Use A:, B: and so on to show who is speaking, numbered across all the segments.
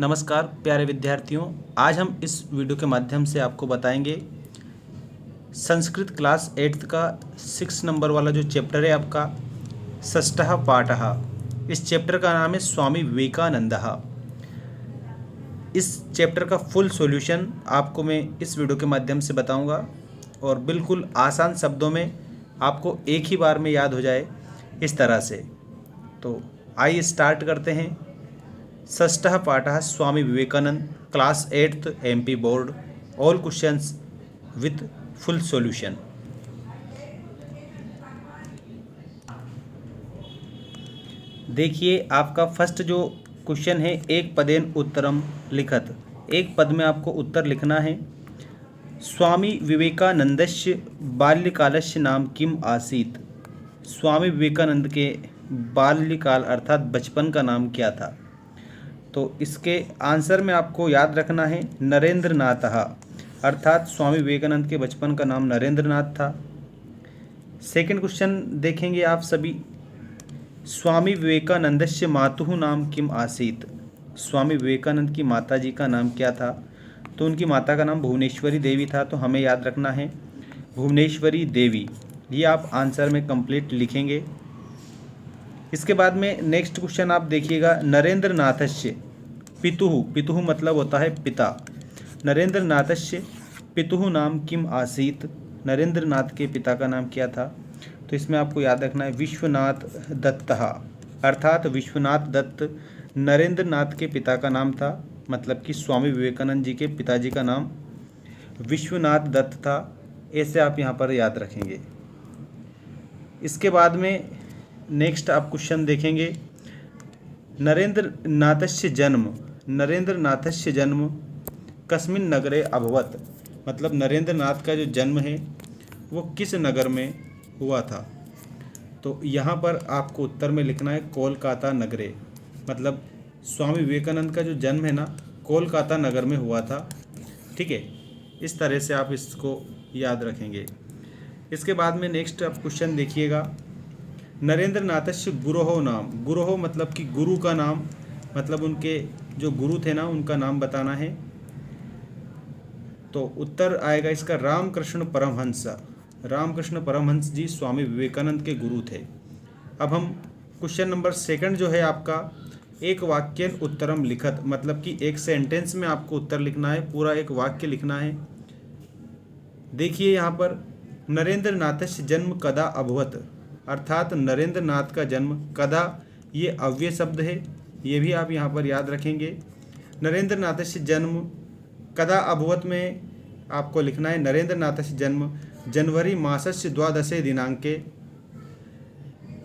A: नमस्कार प्यारे विद्यार्थियों, आज हम इस वीडियो के माध्यम से आपको बताएंगे संस्कृत क्लास 8th का 6 नंबर वाला जो चैप्टर है आपका षष्ठः पाठः। इस चैप्टर का नाम है स्वामी विवेकानंदः। इस चैप्टर का फुल सॉल्यूशन आपको मैं इस वीडियो के माध्यम से बताऊंगा और बिल्कुल आसान शब्दों में आपको एक ही बार में याद हो जाए इस तरह से। तो आइए स्टार्ट करते हैं। षष्ठः पाठः Swami Vivekananda, class 8th MP board, all questions with full solution. देखिए आपका फर्स्ट जो क्वेश्चन है, एक पदेन उत्तरम लिखत। एक पद में आपको उत्तर लिखना है। स्वामी विवेकानंदस्य बाल्यकालस्य नाम किम आसीत। स्वामी विवेकानंद के बाल्यकाल अर्थात बचपन का नाम क्या था। तो इसके आंसर में आपको याद रखना है नरेंद्र नाथः, अर्थात स्वामी विवेकानंद के बचपन का नाम नरेंद्र नाथ था। सेकंड क्वेश्चन देखेंगे आप सभी। स्वामी विवेकानंदस्य मातुः नाम किम आसीत। स्वामी विवेकानंद की माता जी का नाम क्या था। तो उनकी माता का नाम भुवनेश्वरी देवी था, तो हमें याद रखना है भुवनेश्वरी देवी। ये आप आंसर में कंप्लीट लिखेंगे। इसके बाद में नेक्स्ट क्वेश्चन आप देखिएगा। नरेंद्र नाथस्य पितुः, पितुः मतलब होता है पिता। नरेंद्र नाथस्य पितुः नाम किम आसीत। नरेंद्र नाथ के पिता का नाम क्या था। तो इसमें आपको याद रखना है विश्वनाथ दत्तः, अर्थात विश्वनाथ दत्त नरेंद्र नाथ के पिता का नाम था। मतलब कि स्वामी विवेकानंद जी के पिताजी का नाम विश्वनाथ दत्त था। ऐसे आप यहाँ पर याद रखेंगे। इसके बाद में नेक्स्ट आप क्वेश्चन देखेंगे। नरेंद्र नाथस्य जन्म, नरेंद्र नाथस्य जन्म कस्मिन् नगरे अभवत। मतलब नरेंद्र नाथ का जो जन्म है वो किस नगर में हुआ था। तो यहाँ पर आपको उत्तर में लिखना है कोलकाता नगरे। मतलब स्वामी विवेकानंद का जो जन्म है ना, कोलकाता नगर में हुआ था। ठीक है, इस तरह से आप इसको याद रखेंगे। इसके बाद में नेक्स्ट आप क्वेश्चन देखिएगा। नरेंद्र नाथस्य गुरोहो नाम, गुरोहो मतलब कि गुरु का नाम, मतलब उनके जो गुरु थे ना उनका नाम बताना है। तो उत्तर आएगा इसका रामकृष्ण परमहंस। रामकृष्ण परमहंस जी स्वामी विवेकानंद के गुरु थे। अब हम क्वेश्चन नंबर सेकंड जो है आपका, एक वाक्यन उत्तरम लिखत। मतलब कि एक सेंटेंस में आपको उत्तर लिखना है, पूरा एक वाक्य लिखना है। देखिए यहाँ पर नरेंद्र नाथस्य जन्म कदा अभवत, अर्थात नरेंद्र नाथ का जन्म कदा, ये अव्यय शब्द है, ये भी आप यहाँ पर याद रखेंगे। नरेंद्र नाथस्य जन्म कदा अभवत में आपको लिखना है नरेंद्र नाथस्य जन्म जनवरी मासस्य द्वादशे दिनांके।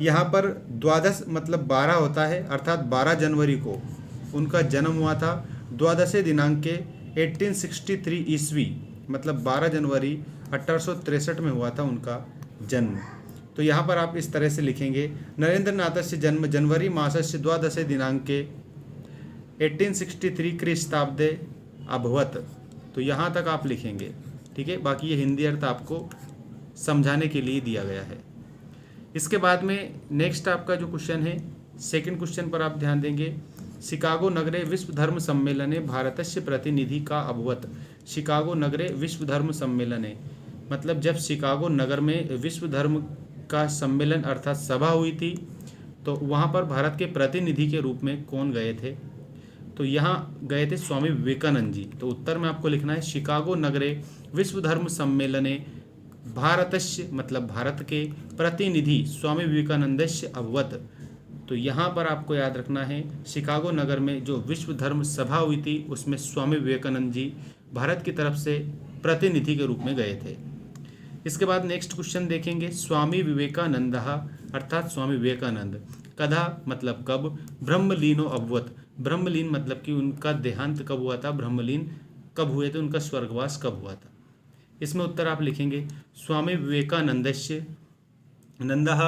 A: यहाँ पर द्वादश मतलब 12 होता है, अर्थात 12 जनवरी को उनका जन्म हुआ था। द्वादशे दिनांके 1863 ईस्वी, मतलब 12 जनवरी 1863 में हुआ था उनका जन्म। तो यहाँ पर आप इस तरह से लिखेंगे नरेंद्र नाथस्य जन्म जनवरी मासस्य द्वादशे दिनांके 1863 ख्रीस्ताब्दे अभवत। तो यहाँ तक आप लिखेंगे। ठीक है, बाकी ये हिंदी अर्थ आपको समझाने के लिए दिया गया है। इसके बाद में नेक्स्ट आपका जो क्वेश्चन है, सेकंड क्वेश्चन पर आप ध्यान देंगे। शिकागो नगरे विश्व धर्म सम्मेलने भारतस्य प्रतिनिधि का अभवत। शिकागो नगरे विश्व धर्म सम्मेलने मतलब जब शिकागो नगर में विश्व धर्म का सम्मेलन अर्थात सभा हुई थी, तो वहाँ पर भारत के प्रतिनिधि के रूप में कौन गए थे। तो यहाँ गए थे स्वामी विवेकानंद जी। तो उत्तर में आपको लिखना है शिकागो नगरे विश्व धर्म सम्मेलने भारतस्य मतलब भारत के प्रतिनिधि स्वामी विवेकानंदस्य अभवत। तो यहाँ पर आपको याद रखना है शिकागो नगर में जो विश्व धर्म सभा हुई थी उसमें स्वामी विवेकानंद जी भारत की तरफ से प्रतिनिधि के रूप में गए थे। इसके बाद नेक्स्ट क्वेश्चन देखेंगे। स्वामी विवेकानंद अर्थात स्वामी विवेकानंद कदा मतलब कब, ब्रह्मलीनो अभवत। ब्रह्मलीन मतलब कि उनका देहांत कब हुआ था, ब्रह्मलीन कब हुए थे, उनका स्वर्गवास कब हुआ था। इसमें उत्तर आप लिखेंगे स्वामी विवेकानंदस्य नंदः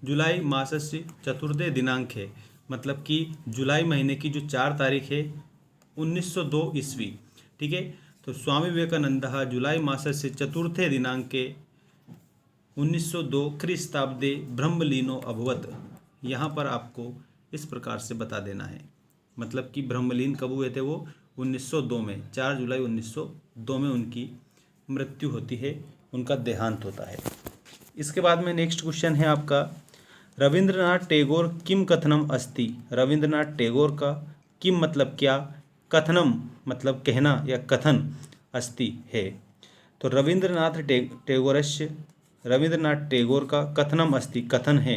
A: जुलाई मासस्य चतुर्थे दिनांके, मतलब कि जुलाई महीने की जो 4 तारीख है 1902 ईस्वी। ठीक है, तो स्वामी विवेकानंद जुलाई मासस्य चतुर्थे दिनांके 1902 ख्रीस्ताब्दे ब्रह्मलीनो अभवत। यहाँ पर आपको इस प्रकार से बता देना है। मतलब कि ब्रह्मलीन कब हुए थे वो 1902 में, 4 जुलाई 1902 में उनकी मृत्यु होती है, उनका देहांत होता है। इसके बाद में नेक्स्ट क्वेश्चन है आपका, रविंद्रनाथ टैगोर किम कथनम अस्ति। रविंद्रनाथ टैगोर का किम मतलब क्या, कथनम मतलब कहना या कथन, अस्ति है। तो रविंद्रनाथ टैगोर का कथनम अस्ति कथन है,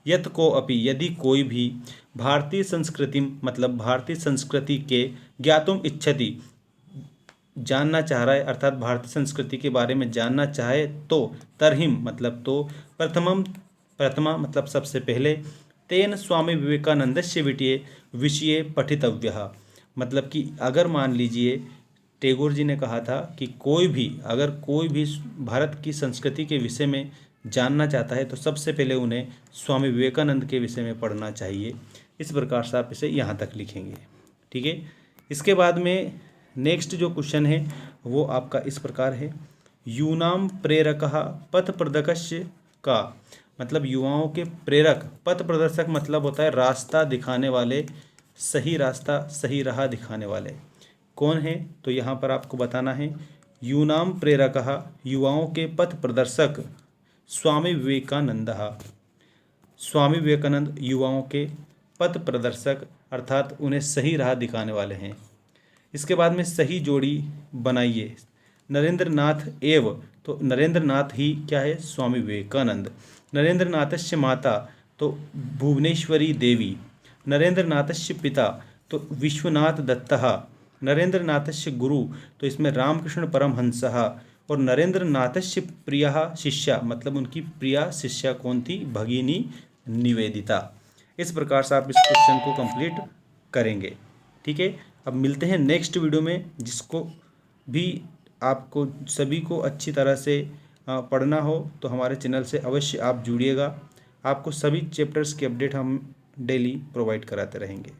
A: यत को अपि यदि कोई भी भारतीय संस्कृति मतलब भारतीय संस्कृति के ज्ञातुम इच्छति जानना चाह रहा है, अर्थात भारतीय संस्कृति के बारे में जानना चाहे तो तरहिम मतलब तो प्रथमा मतलब सबसे पहले तेन स्वामी विवेकानंदस्य विषये पठितव्यः मतलब कि अगर मान लीजिए टैगोर जी ने कहा था कि अगर कोई भी भारत की संस्कृति के विषय में जानना चाहता है तो सबसे पहले उन्हें स्वामी विवेकानंद के विषय में पढ़ना चाहिए। इस प्रकार से आप इसे यहाँ तक लिखेंगे, ठीक है। इसके बाद में नेक्स्ट जो क्वेश्चन है वो आपका इस प्रकार है, यूनाम प्रेरकः पथ प्रदर्शक का मतलब युवाओं के प्रेरक, पथ प्रदर्शक मतलब होता है रास्ता दिखाने वाले, सही रास्ता सही राह दिखाने वाले कौन है, तो यहाँ पर आपको बताना है, यूनाम प्रेरकः युवाओं के पथ प्रदर्शक स्वामी विवेकानंदः। स्वामी विवेकानंद युवाओं के पथ प्रदर्शक अर्थात उन्हें सही राह दिखाने वाले हैं। इसके बाद में सही जोड़ी बनाइए, नरेंद्रनाथ एव, तो नरेंद्रनाथ ही क्या है, स्वामी विवेकानंद। नरेंद्रनाथस्य माता तो भुवनेश्वरी देवी, नरेंद्रनाथस्य पिता तो विश्वनाथ दत्तः, नरेंद्रनाथस्य गुरु तो इसमें रामकृष्ण परमहंसः, और नरेंद्रनाथस्य प्रियः शिष्या मतलब उनकी प्रिया शिष्या कौन थी, भगिनी निवेदिता। इस प्रकार से आप इस क्वेश्चन को कंप्लीट करेंगे, ठीक है। अब मिलते हैं नेक्स्ट वीडियो में, जिसको भी आपको सभी को अच्छी तरह से पढ़ना हो तो हमारे चैनल से अवश्य आप जुड़िएगा। आपको सभी चैप्टर्स की अपडेट हम डेली प्रोवाइड कराते रहेंगे।